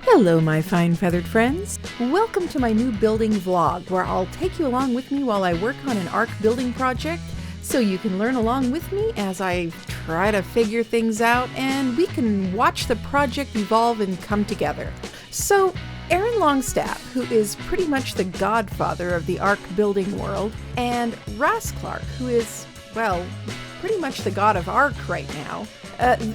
Hello, my fine feathered friends. Welcome to my new building vlog, where I'll take you along with me while I work on an Ark building project, so you can learn along with me as I try to figure things out, and we can watch the project evolve and come together. So, Aaron Longstaff, who is pretty much the godfather of the Ark building world, and Ross Clark, who is, well, pretty much the god of Ark right now,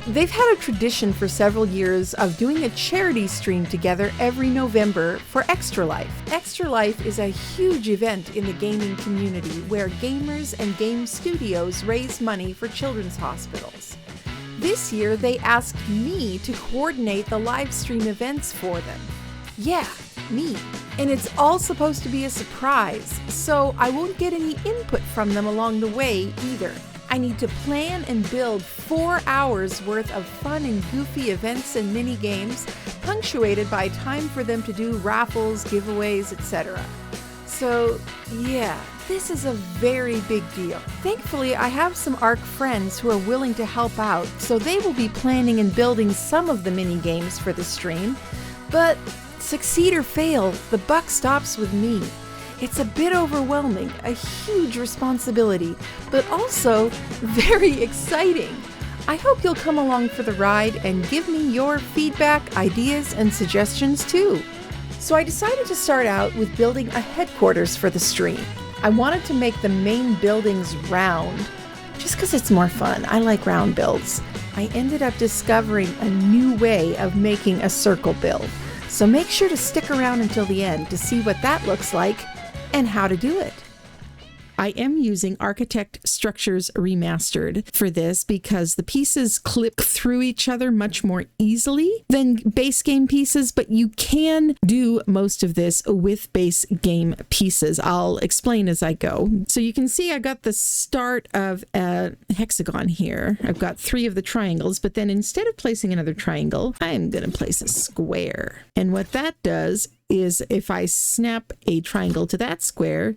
they've had a tradition for several years of doing a charity stream together every November for Extra Life. Extra Life is a huge event in the gaming community where gamers and game studios raise money for children's hospitals. This year, they asked me to coordinate the live stream events for them. Yeah, me. And it's all supposed to be a surprise, so I won't get any input from them along the way either. I need to plan and build 4 hours worth of fun and goofy events and mini games, punctuated by time for them to do raffles, giveaways, etc. So yeah, this is a very big deal. Thankfully, I have some Ark friends who are willing to help out, so they will be planning and building some of the mini games for the stream. But succeed or fail, the buck stops with me. It's a bit overwhelming, a huge responsibility, but also very exciting. I hope you'll come along for the ride and give me your feedback, ideas, and suggestions too. So I decided to start out with building a headquarters for the stream. I wanted to make the main buildings round, just because it's more fun. I like round builds. I ended up discovering a new way of making a circle build. So make sure to stick around until the end to see what that looks like and how to do it. I am using Architect Structures Remastered for this because the pieces clip through each other much more easily than base game pieces, but you can do most of this with base game pieces. I'll explain as I go. So you can see I got the start of a hexagon here. I've got 3 of the triangles, but then instead of placing another triangle, I'm going to place a square. And what that does is if I snap a triangle to that square,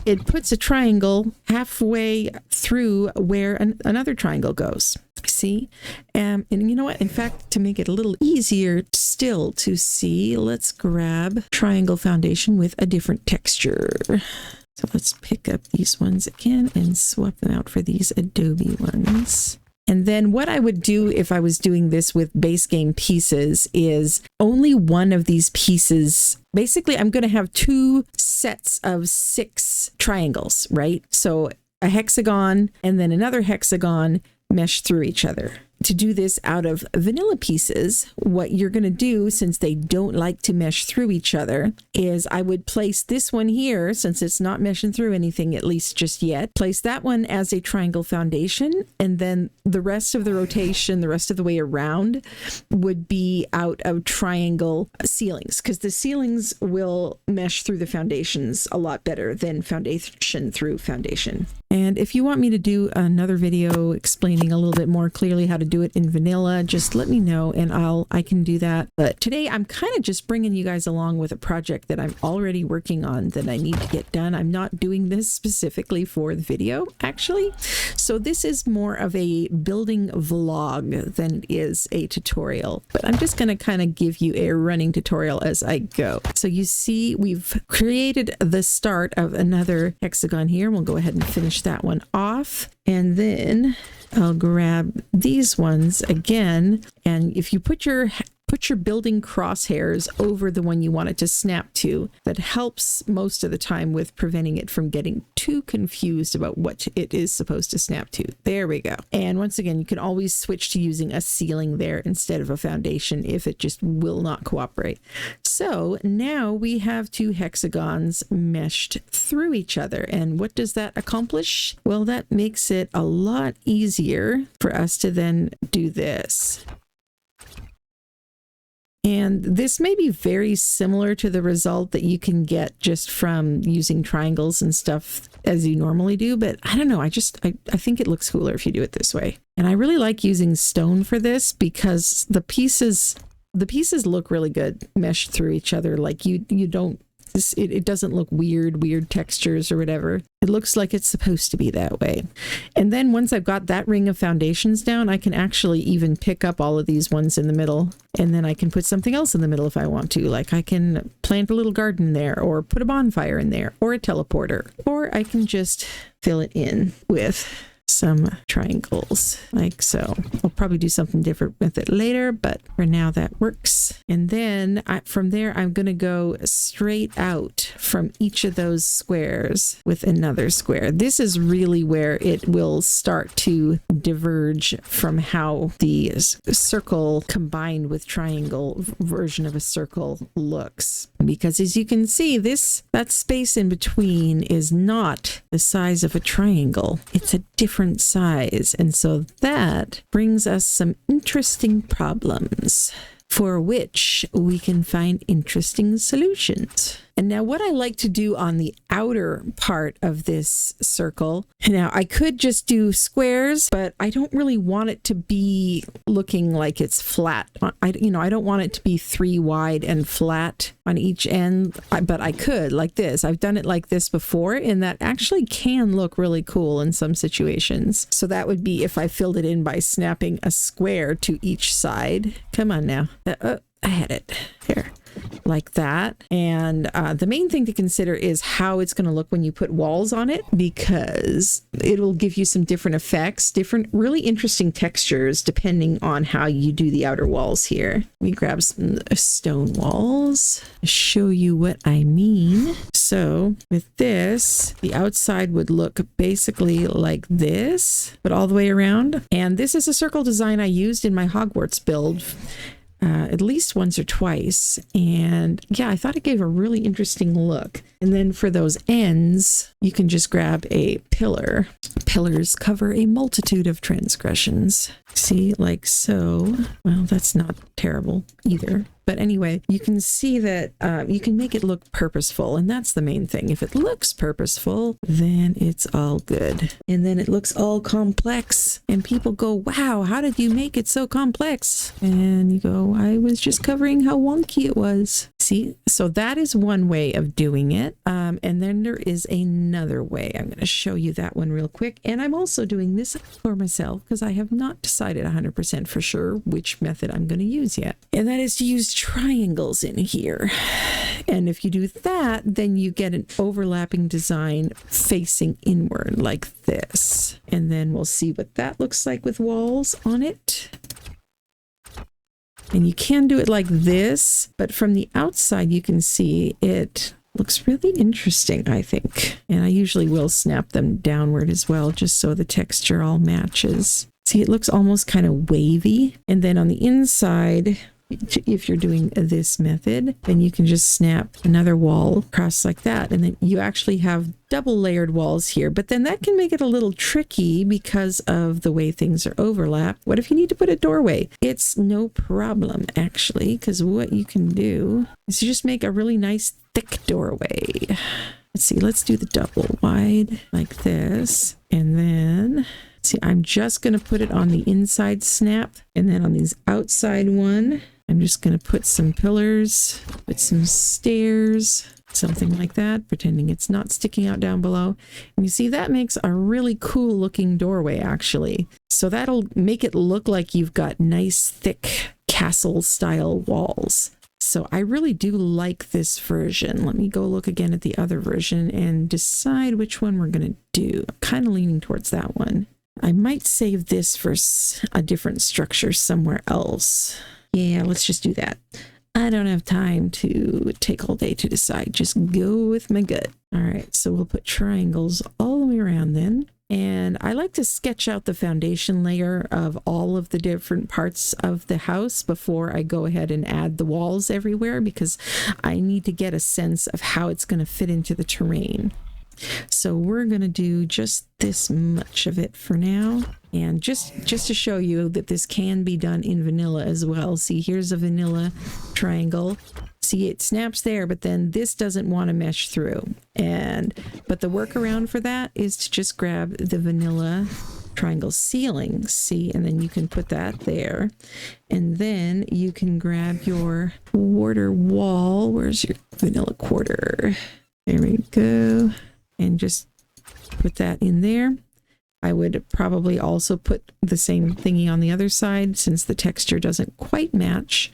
it puts a triangle halfway through where another triangle goes. See? And you know what? In fact, to make it a little easier still to see, let's grab triangle foundation with a different texture. So let's pick up these ones again and swap them out for these Adobe ones. And then what I would do if I was doing this with base game pieces is only one of these pieces. Basically, I'm going to have 2 sets of 6 triangles, right? So a hexagon and then another hexagon mesh through each other. To do this out of vanilla pieces, what you're going to do, since they don't like to mesh through each other, is I would place this one here, since it's not meshing through anything, at least just yet, place that one as a triangle foundation, and then the rest of the rotation, the rest of the way around, would be out of triangle ceilings, because the ceilings will mesh through the foundations a lot better than foundation through foundation. And if you want me to do another video explaining a little bit more clearly how to do it in vanilla, just let me know and I can do that. But today I'm kind of just bringing you guys along with a project that I'm already working on that I need to get done. I'm not doing this specifically for the video, actually. So this is more of a building vlog than it is a tutorial. But I'm just going to kind of give you a running tutorial as I go. So you see we've created the start of another hexagon here. We'll go ahead and finish that one off. And then I'll grab these ones again. And if you put your building crosshairs over the one you want it to snap to, that helps most of the time with preventing it from getting too confused about what it is supposed to snap to. There we go. And once again, you can always switch to using a ceiling there instead of a foundation if it just will not cooperate. So now we have 2 hexagons meshed through each other. And what does that accomplish? Well, that makes it a lot easier for us to then do this. And this may be very similar to the result that you can get just from using triangles and stuff as you normally do, but I don't know, I think it looks cooler if you do it this way. And I really like using stone for this because the pieces look really good meshed through each other. Like you don't It doesn't look weird textures or whatever. It looks like it's supposed to be that way. And then once I've got that ring of foundations down, I can actually even pick up all of these ones in the middle, and then I can put something else in the middle if I want to. Like I can plant a little garden there, or put a bonfire in there, or a teleporter, or I can just fill it in with some triangles like so. I'll probably do something different with it later, but for now that works. And then from there, I'm going to go straight out from each of those squares with another square. This is really where it will start to diverge from how the circle combined with triangle version of a circle looks. Because as you can see, that space in between is not the size of a triangle. It's a different size, and so that brings us some interesting problems for which we can find interesting solutions. And now what I like to do on the outer part of this circle, now I could just do squares, but I don't really want it to be looking like it's flat. I don't want it to be 3 wide and flat on each end, but I could like this. I've done it like this before, and that actually can look really cool in some situations. So that would be if I filled it in by snapping a square to each side. Come on now. I had it here. Like that. And the main thing to consider is how it's going to look when you put walls on it, because it'll give you some different effects, different really interesting textures depending on how you do the outer walls here. Let me grab some stone walls, show you what I mean. So with this, the outside would look basically like this, but all the way around. And this is a circle design I used in my Hogwarts build at least once or twice, and yeah, I thought it gave a really interesting look. And then for those ends, you can just grab a pillar. Pillars cover a multitude of transgressions. See, like so. Well, that's not terrible either. But anyway, you can see that you can make it look purposeful, and that's the main thing. If it looks purposeful, then it's all good. And then it looks all complex, and people go, wow, how did you make it so complex? And you go, I was just covering how wonky it was. See, so that is one way of doing it. And then there is another way. I'm going to show you that one real quick. And I'm also doing this for myself because I have not decided 100% for sure which method I'm going to use yet. And that is to use triangles in here. And if you do that, then you get an overlapping design facing inward like this. And then we'll see what that looks like with walls on it. And you can do it like this, but from the outside you can see it looks really interesting, I think. And I usually will snap them downward as well, just so the texture all matches. See, it looks almost kind of wavy. And then on the inside, if you're doing this method, then you can just snap another wall across like that. And then you actually have double layered walls here, but then that can make it a little tricky because of the way things are overlapped. What if you need to put a doorway? It's no problem actually, because what you can do is you just make a really nice thick doorway. Let's see, let's do the double wide like this. And then see, I'm just going to put it on the inside snap, and then on these outside one, I'm just going to put some pillars, put some stairs, something like that, pretending it's not sticking out down below. And you see, that makes a really cool looking doorway actually. So that'll make it look like you've got nice thick castle style walls. So I really do like this version. Let me go look again at the other version and decide which one we're going to do. I'm kind of leaning towards that one. I might save this for a different structure somewhere else. Yeah, let's just do that. I don't have time to take all day to decide. Just go with my gut. All right, so we'll put triangles all the way around then. And I like to sketch out the foundation layer of all of the different parts of the house before I go ahead and add the walls everywhere, because I need to get a sense of how it's going to fit into the terrain. So we're going to do just this much of it for now. And just to show you that this can be done in vanilla as well. See, here's a vanilla triangle. See, it snaps there, but then this doesn't want to mesh through. But the workaround for that is to just grab the vanilla triangle ceilings, see, and then you can put that there. And then you can grab your quarter wall. Where's your vanilla quarter? There we go. And just put that in there. I would probably also put the same thingy on the other side since the texture doesn't quite match.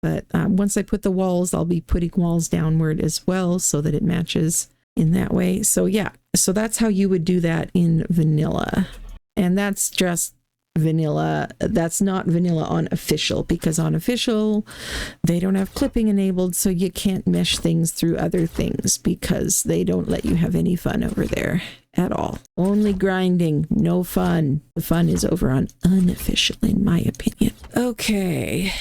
But once I put the walls, I'll be putting walls downward as well so that it matches in that way. So yeah, so that's how you would do that in vanilla. And that's just vanilla. That's not vanilla on official, because on official, they don't have clipping enabled, so you can't mesh things through other things because they don't let you have any fun over there at all. Only grinding, no fun. The fun is over on unofficial, in my opinion. Okay.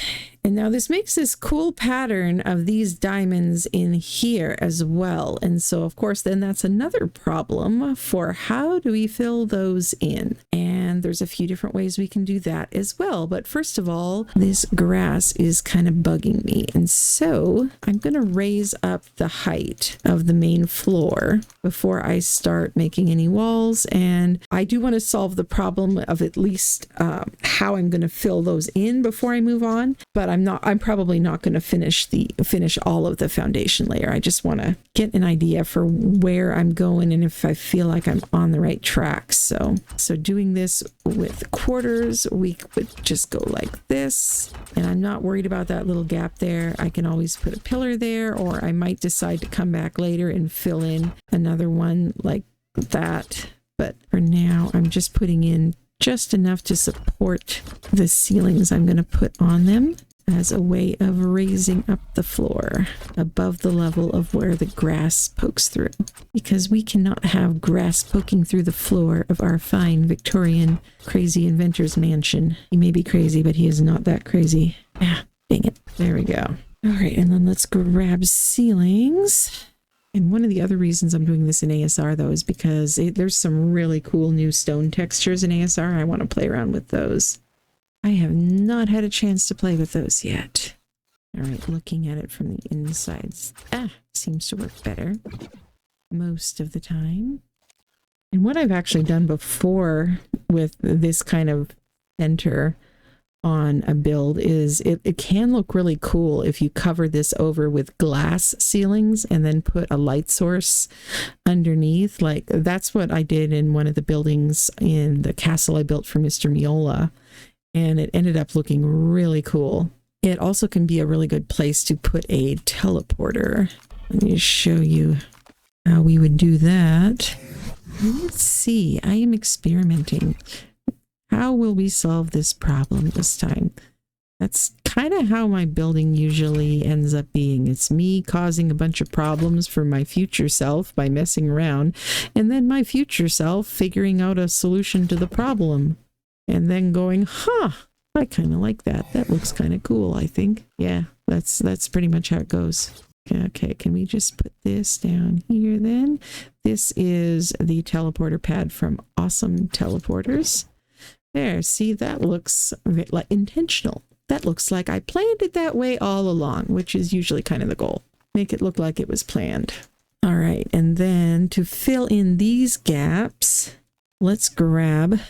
And now this makes this cool pattern of these diamonds in here as well. And so, of course, then that's another problem for how do we fill those in? And there's a few different ways we can do that as well. But first of all, this grass is kind of bugging me. And so I'm going to raise up the height of the main floor before I start making any walls. And I do want to solve the problem of at least how I'm going to fill those in before I move on. But I'm probably not going to finish all of the foundation layer. I just want to get an idea for where I'm going and if I feel like I'm on the right track. So doing this with quarters, we would just go like this. And I'm not worried about that little gap there. I can always put a pillar there, or I might decide to come back later and fill in another one like that. But for now, I'm just putting in just enough to support the ceilings I'm going to put on them as a way of raising up the floor above the level of where the grass pokes through. Because we cannot have grass poking through the floor of our fine Victorian crazy inventor's mansion. He may be crazy, but he is not that crazy. Ah, dang it. There we go. All right, and then let's grab ceilings. And one of the other reasons I'm doing this in ASR, though, is because there's some really cool new stone textures in ASR. I want to play around with those. I have not had a chance to play with those yet. All right, looking at it from the insides. Seems to work better most of the time. And what I've actually done before with this kind of center on a build is it can look really cool if you cover this over with glass ceilings and then put a light source underneath. Like that's what I did in one of the buildings in the castle I built for Mr. Miola. And it ended up looking really cool. It also can be a really good place to put a teleporter. Let me show you how we would do that. Let's see. I am experimenting. How will we solve this problem this time? That's kind of how my building usually ends up being. It's me causing a bunch of problems for my future self by messing around, and then my future self figuring out a solution to the problem. And then going, I kind of like that. That looks kind of cool, I think. Yeah, that's pretty much how it goes. Okay, can we just put this down here then? This is the teleporter pad from Awesome Teleporters. There, see, that looks like intentional. That looks like I planned it that way all along, which is usually kind of the goal. Make it look like it was planned. All right, and then to fill in these gaps, let's grab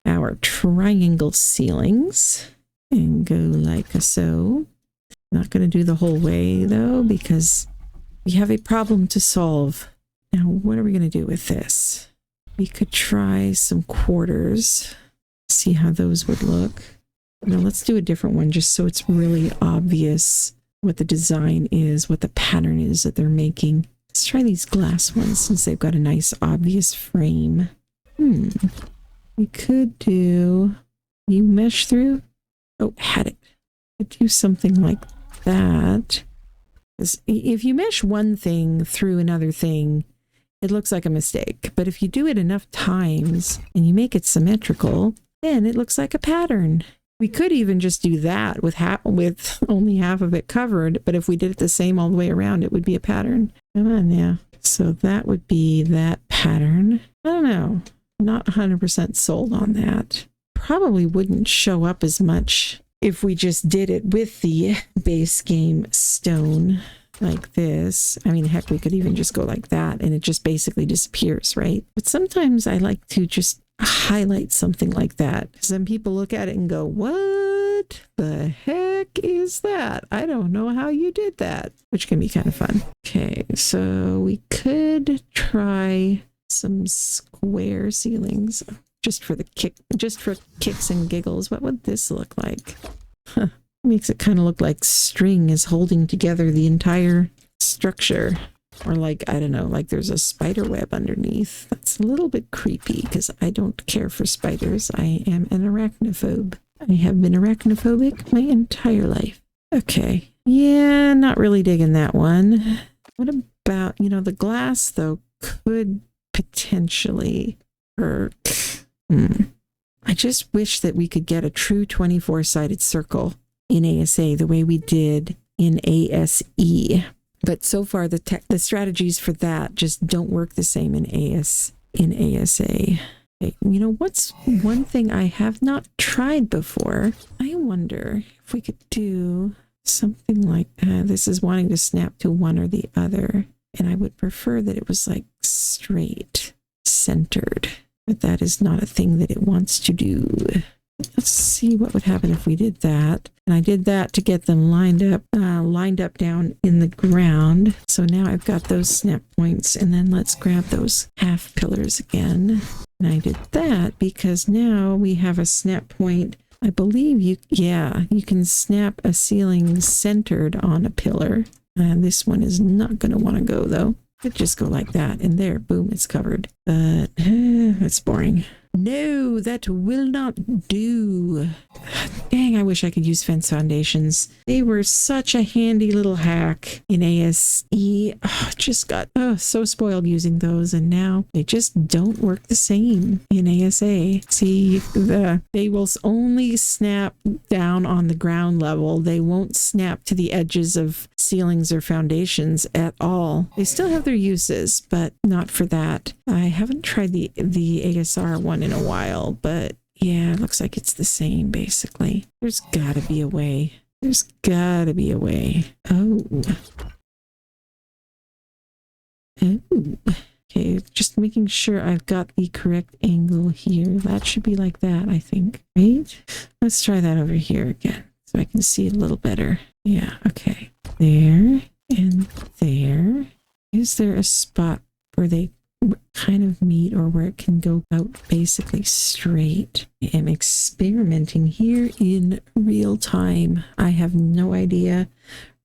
our triangle ceilings and go like so. Not going to do the whole way though, because we have a problem to solve. Now, what are we going to do with this? We could try some quarters, see how those would look. Now let's do a different one just so it's really obvious what the design is, what the pattern is that they're making. Let's try these glass ones since they've got a nice obvious frame. We could do, you mesh through? Oh, had it. Could do something like that. Because if you mesh one thing through another thing, it looks like a mistake. But if you do it enough times and you make it symmetrical, then it looks like a pattern. We could even just do that with only half of it covered. But if we did it the same all the way around, it would be a pattern. Come on now. So that would be that pattern. I don't know. Not 100% sold on that. Probably wouldn't show up as much if we just did it with the base game stone like this. I mean, heck, we could even just go like that and it just basically disappears, right? But sometimes I like to just highlight something like that. Some people look at it and go, what the heck is that? I don't know how you did that, which can be kind of fun. Okay, so we could try some square ceilings just for kicks and giggles. What would this look like? Huh. Makes it kind of look like string is holding together the entire structure. Or like, I don't know, like there's a spider web underneath. That's a little bit creepy because I don't care for spiders. I am an arachnophobe. I have been arachnophobic my entire life. Okay. Yeah, not really digging that one. What about, the glass though could potentially work. I just wish that we could get a true 24-sided circle in ASA the way we did in ASE. But so far, the strategies for that just don't work the same in ASA. Okay, what's one thing I have not tried before? I wonder if we could do something like this is wanting to snap to one or the other. And I would prefer that it was like straight, centered. But that is not a thing that it wants to do. Let's see what would happen if we did that. And I did that to get them lined up down in the ground. So now I've got those snap points. And then let's grab those half pillars again. And I did that because now we have a snap point. I believe you can snap a ceiling centered on a pillar. And this one is not going to want to go though. It just go like that. And there, boom, it's covered. But that's boring. No, that will not do. Dang, I wish I could use fence foundations. They were such a handy little hack in ASE. Just got so spoiled using those, and now they just don't work the same in ASA. See, they will only snap down on the ground level. They won't snap to the edges of ceilings or foundations at all. They still have their uses, but not for that. I haven't tried the ASR one in a while, but yeah, it looks like it's the same basically. There's gotta be a way. Oh. Okay, just making sure I've got the correct angle here. That should be like that, I think. Right? Let's try that over here again so I can see it a little better. Yeah, okay. There and there. Is there a spot where they kind of meet or where it can go out basically straight? I am experimenting here in real time. I have no idea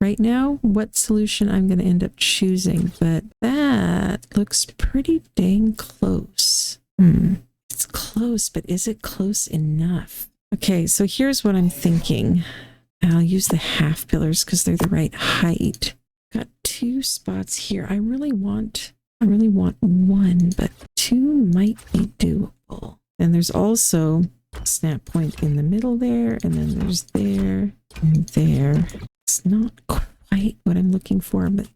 right now what solution I'm going to end up choosing, but that looks pretty dang close. It's close, but is it close enough? Okay, so here's what I'm thinking. I'll use the half pillars because they're the right height. Got two spots here. I really want one, but two might be doable. And there's also a snap point in the middle there, and then there's there and there. It's not quite what I'm looking for, but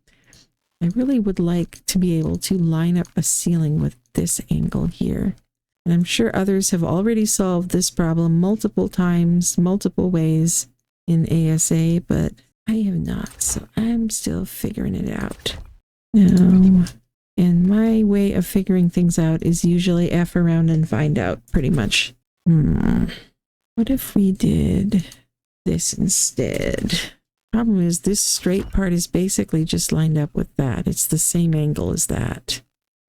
I really would like to be able to line up a ceiling with this angle here. And I'm sure others have already solved this problem multiple times, multiple ways in ASA, but I have not, so I'm still figuring it out. Now, and my way of figuring things out is usually F around and find out, pretty much. What if we did this instead? Problem is this straight part is basically just lined up with that. It's the same angle as that.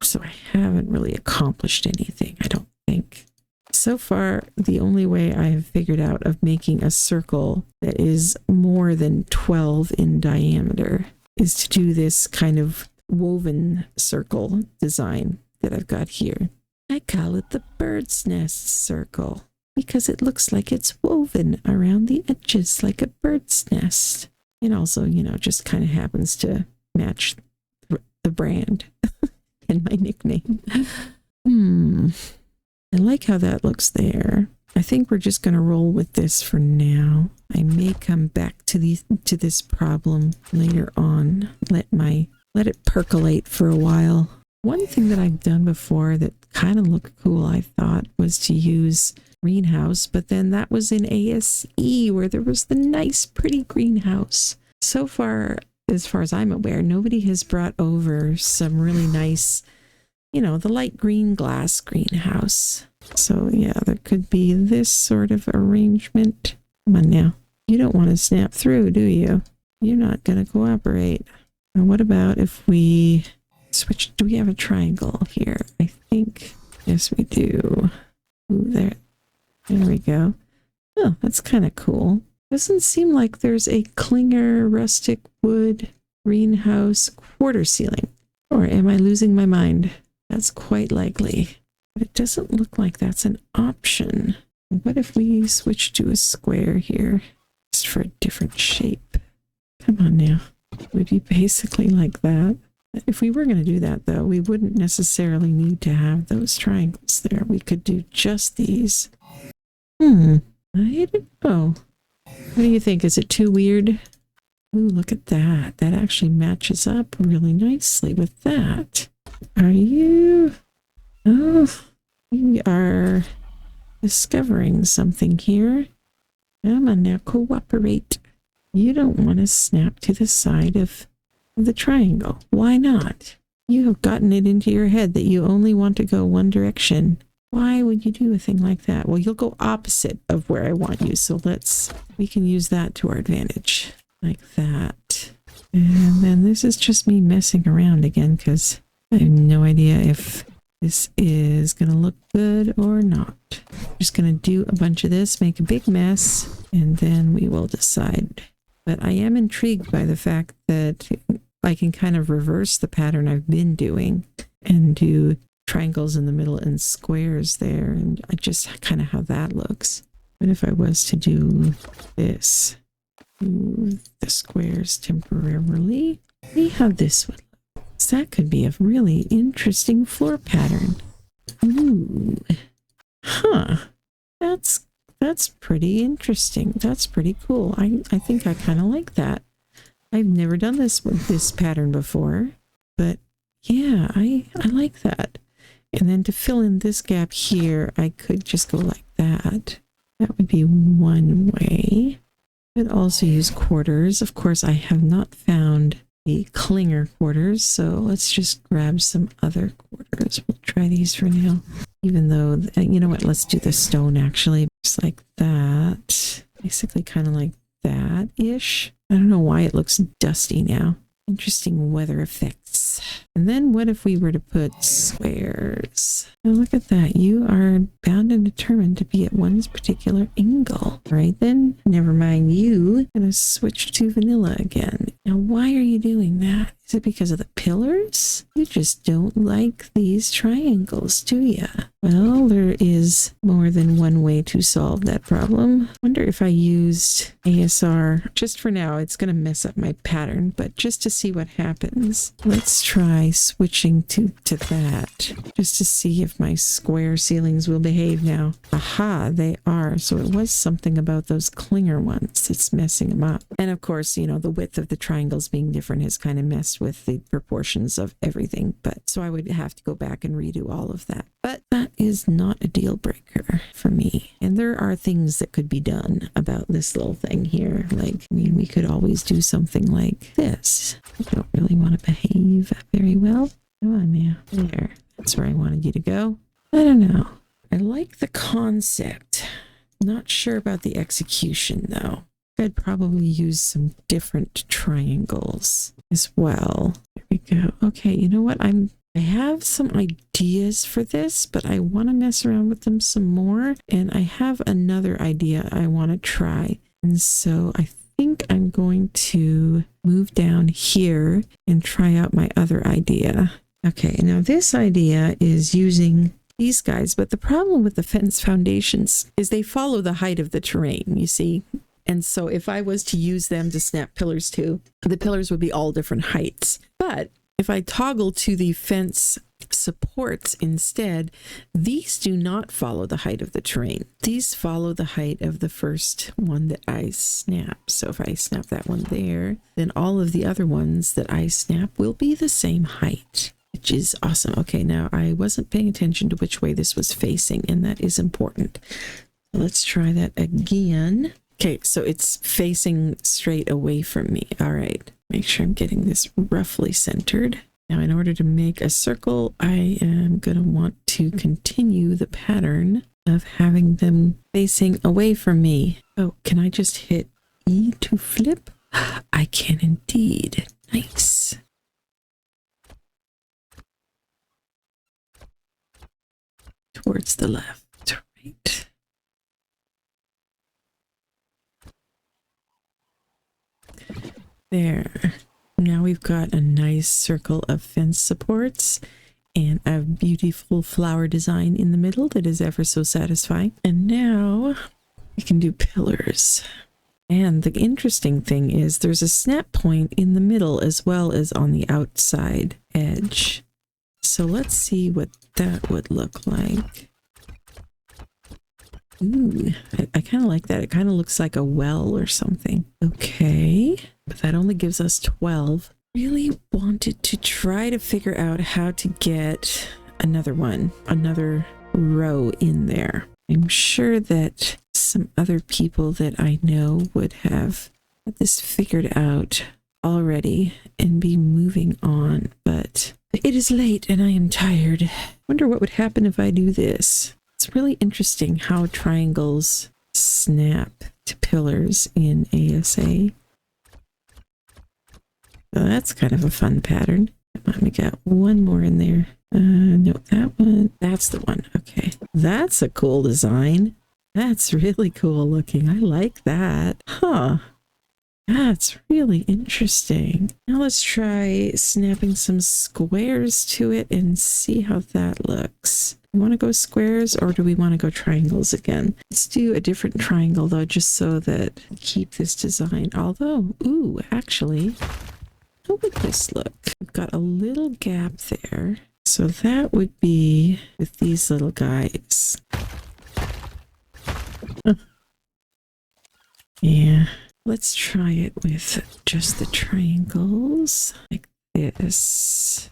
So I haven't really accomplished anything, I don't think. So far, the only way I have figured out of making a circle that is more than 12 in diameter is to do this kind of woven circle design that I've got here. I call it the bird's nest circle because it looks like it's woven around the edges like a bird's nest. It also, just kind of happens to match the brand and my nickname. I like how that looks there. I think we're just going to roll with this for now. I may come back to this problem later on. Let it percolate for a while. One thing that I've done before that kind of looked cool, I thought, was to use greenhouse, but then that was in ASE where there was the nice, pretty greenhouse. So far as I'm aware, nobody has brought over some really nice, the light green glass greenhouse. So yeah, there could be this sort of arrangement. Come on now. You don't want to snap through, do you? You're not going to cooperate. Now, what about if we switch? Do we have a triangle here? I think, yes, we do. Ooh, there we go. Oh, that's kind of cool. Doesn't seem like there's a clinger, rustic wood, greenhouse, quarter ceiling. Or am I losing my mind? That's quite likely. But it doesn't look like that's an option. What if we switch to a square here? Just for a different shape. Come on now. It would be basically like that. If we were going to do that, though, we wouldn't necessarily need to have those triangles there. We could do just these. I don't know. What do you think? Is it too weird? Ooh, look at that. That actually matches up really nicely with that. Are you... Oh, we are discovering something here. Come on now, cooperate. You don't want to snap to the side of the triangle. Why not? You have gotten it into your head that you only want to go one direction. Why would you do a thing like that? Well, you'll go opposite of where I want you. So we can use that to our advantage. Like that. And then this is just me messing around again because I have no idea if this is going to look good or not. I'm just going to do a bunch of this, make a big mess, and then we will decide. But I am intrigued by the fact that I can kind of reverse the pattern I've been doing and do triangles in the middle and squares there, and I just kind of how that looks. But if I was to do this, do the squares temporarily, see how this would look. So that could be a really interesting floor pattern. Ooh. Huh. That's pretty interesting. That's pretty cool. I think I kind of like that. I've never done this with this pattern before, but yeah, I like that. And then to fill in this gap here, I could just go like that. That would be one way. Could also use quarters. Of course, I have not found the clinger quarters, so let's just grab some other quarters. We'll try these for now. Even though, you know what, let's do the stone actually. Just like that. Basically kind of like that-ish. I don't know why it looks dusty now. Interesting weather effects. And then what if we were to put squares? Now look at that. You are bound and determined to be at one particular angle. All right then, never mind you. I'm going to switch to vanilla again. Now why are you doing that? Is it because of the pillars? You just don't like these triangles, do you? Well, there is more than one way to solve that problem. I wonder if I used ASR. Just for now, it's going to mess up my pattern, but just to see what happens, let's try switching to that, just to see if my square ceilings will behave now. Aha, they are. So it was something about those clinger ones that's messing them up. And of course, you know, the width of the triangles being different has kind of messed with the proportions of everything. But so I would have to go back and redo all of that. But that is not a deal breaker for me. And there are things that could be done about this little thing here. Like, I mean, we could always do something like this. I don't really want to behave very well. Come on now. There. That's where I wanted you to go. I don't know. I like the concept. Not sure about the execution though. I'd probably use some different triangles as well. There we go. Okay, you know what? I have some ideas for this, but I want to mess around with them some more. And I have another idea I want to try. And so I think I'm going to move down here and try out my other idea. Okay, now this idea is using these guys, but the problem with the fence foundations is they follow the height of the terrain, you see? And so if I was to use them to snap pillars to, the pillars would be all different heights. But if I toggle to the fence supports instead, these do not follow the height of the terrain. These follow the height of the first one that I snap. So if I snap that one there, then all of the other ones that I snap will be the same height, which is awesome. Okay, now I wasn't paying attention to which way this was facing, and that is important. Let's try that again. Okay, so it's facing straight away from me. All right, make sure I'm getting this roughly centered. Now, in order to make a circle, I am going to want to continue the pattern of having them facing away from me. Oh, can I just hit E to flip? I can indeed. Nice. Towards the left, right. There. Now we've got a nice circle of fence supports and a beautiful flower design in the middle that is ever so satisfying. And now we can do pillars. And the interesting thing is there's a snap point in the middle as well as on the outside edge. So let's see what that would look like. Ooh, I kind of like that. It kind of looks like a well or something. Okay, but that only gives us 12. Really wanted to try to figure out how to get another row in there. I'm sure that some other people that I know would have this figured out already and be moving on, but it is late and I am tired. Wonder what would happen if I do this. It's really interesting how triangles snap to pillars in ASA. So that's kind of a fun pattern. We got one more in there. No, that one. That's the one. Okay. That's a cool design. That's really cool looking. I like that. Huh. That's really interesting. Now let's try snapping some squares to it and see how that looks. We want to go squares or do we want to go triangles again? Let's do a different triangle though, just so that we keep this design. Although, ooh, actually, how would this look? We've got a little gap there. So that would be with these little guys. Yeah. Let's try it with just the triangles like this.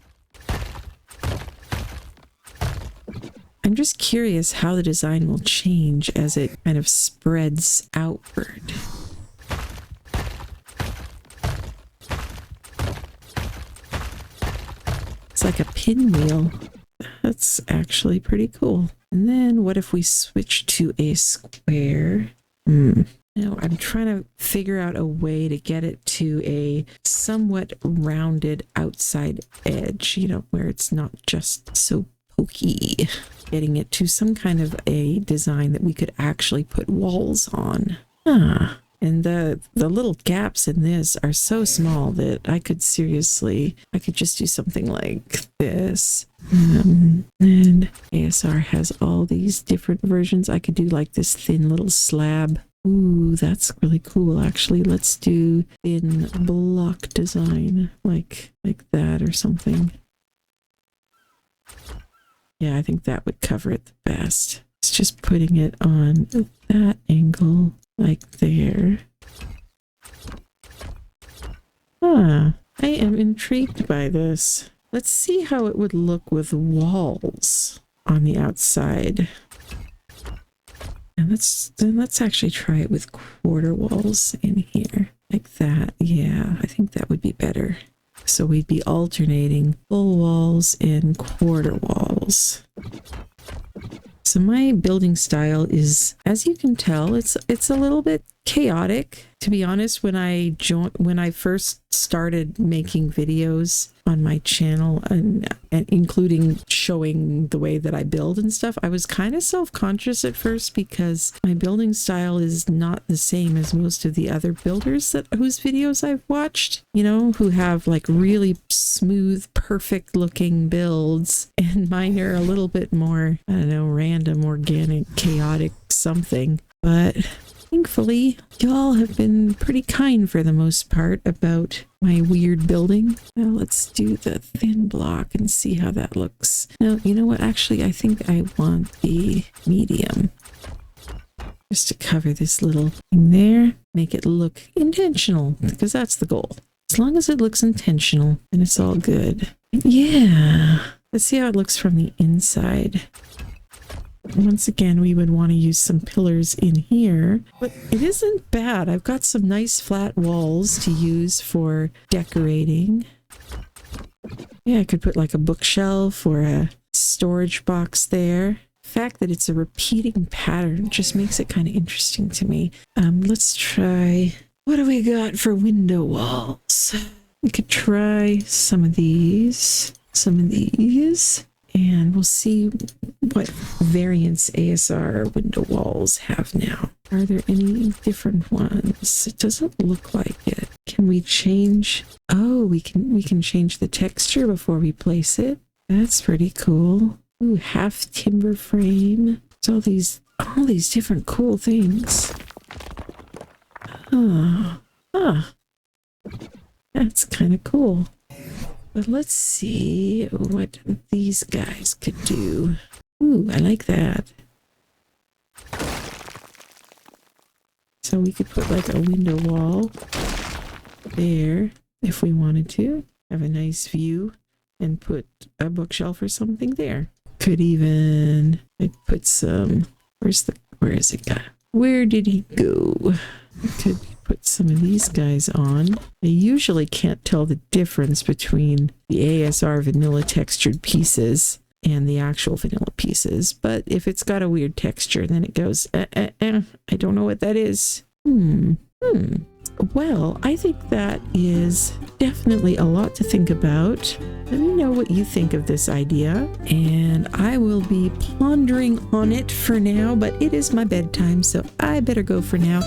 I'm just curious how the design will change as it kind of spreads outward. It's like a pinwheel. That's actually pretty cool. And then what if we switch to a square? Now I'm trying to figure out a way to get it to a somewhat rounded outside edge, you know, where it's not just so pokey. Getting it to some kind of a design that we could actually put walls on. And the little gaps in this are so small that I could just do something like this. And ASR has all these different versions. I could do like this thin little slab. Ooh, that's really cool, actually. Let's do thin block design, like that or something. Yeah, I think that would cover it the best. It's just putting it on that angle, like there. I am intrigued by this. Let's see how it would look with walls on the outside. And let's actually try it with quarter walls in here, like that. Yeah, I think that would be better. So we'd be alternating full walls and quarter walls. So my building style is, as you can tell, it's a little bit chaotic. To be honest, when I first started making videos on my channel and including showing the way that I build and stuff, I was kind of self-conscious at first because my building style is not the same as most of the other builders whose videos I've watched, you know, who have like really smooth, perfect looking builds, and mine are a little bit more, I don't know, random, organic, chaotic something. But thankfully, y'all have been pretty kind for the most part about my weird building. Now let's do the thin block and see how that looks. Now, you know what? Actually, I think I want the medium. Just to cover this little thing there. Make it look intentional, because that's the goal. As long as it looks intentional, then it's all good. Yeah. Let's see how it looks from the inside. Once again, we would want to use some pillars in here, but it isn't bad. I've got some nice flat walls to use for decorating. Yeah, I could put like a bookshelf or a storage box there. The fact that it's a repeating pattern just makes it kind of interesting to me. Let's try, what do we got for window walls? We could try some of these, and we'll see what variants ASR window walls have now. Are there any different ones? It doesn't look like it. Can we change? Oh, we can change the texture before we place it. That's pretty cool. Ooh, half timber frame. It's all these different cool things. That's kind of cool. But let's see what these guys could do. Ooh, I like that. So we could put like a window wall there if we wanted to. Have a nice view and put a bookshelf or something there. Could even put some, where is it gone? Where did he go? I could put some of these guys on. I usually can't tell the difference between the ASR vanilla textured pieces and the actual vanilla pieces, but if it's got a weird texture, then it goes, I don't know what that is. Well, I think that is definitely a lot to think about. Let me know what you think of this idea, and I will be pondering on it for now, but it is my bedtime, so I better go for now.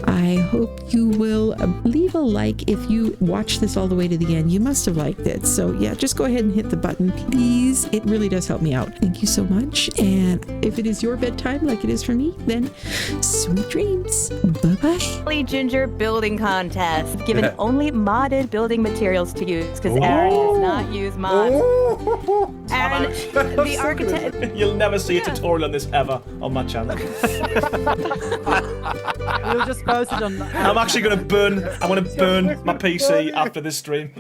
I hope you will leave a like if you watch this all the way to the end. You must have liked it, so yeah, just go ahead and hit the button, please. It really does help me out. Thank you so much, and if it is your bedtime like it is for me, then sweet dreams. Bye-bye. Ginger building contest, given only modded building materials to use, because Aaron does not use mods. Aaron, the architect. You'll never see a tutorial on this ever on my channel. We'll just post it on. I'm actually gonna burn my PC after this stream.